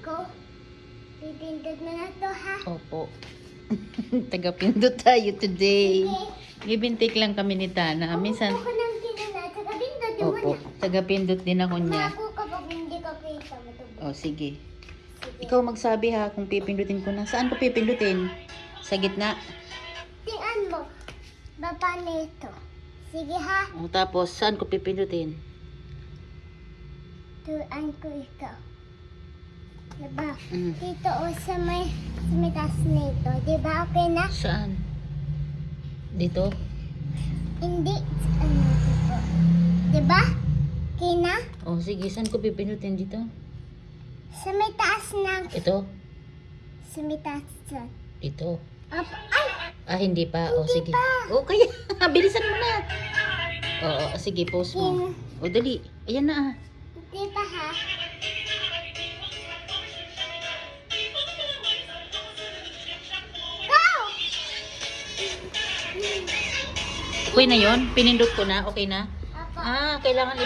ko. Pipindot mo na to, ha? Opo. Tagapindot tayo today. Sige. Gibintik lang kami ni Tana. Minsan, Ako nang kinana. Saka pindot mo opo, na. tagapindot din ako niya. Ako kapag hindi ka kita mo to. O, sige. Sige. Ikaw magsabi ha kung pipindutin ko na. Saan ko pipindutin? Sa gitna? Tingnan mo. Baba nito. Sige, ha? O, tapos, saan ko pipindutin? Turuan ko ikaw. Diba? Mm. Dito o sa may taas nito. Diba? Okay na? Saan? Dito? Hindi. Ano dito? Diba? Okay na? O, sige. Saan ko pipindutin dito? Sa may taas na. Ito? Sa may taas dyan. Dito? Up. Ay! Ah, hindi pa. O, Hindi sige. pa. O, kaya. Bilisan mo na. Oo, sige. Pause mo. O, dali. Ayan na ah. Hindi pa, ha? Go! Okay na yon. Pinindot ko na. Okay na. Apo. Ah, kailangan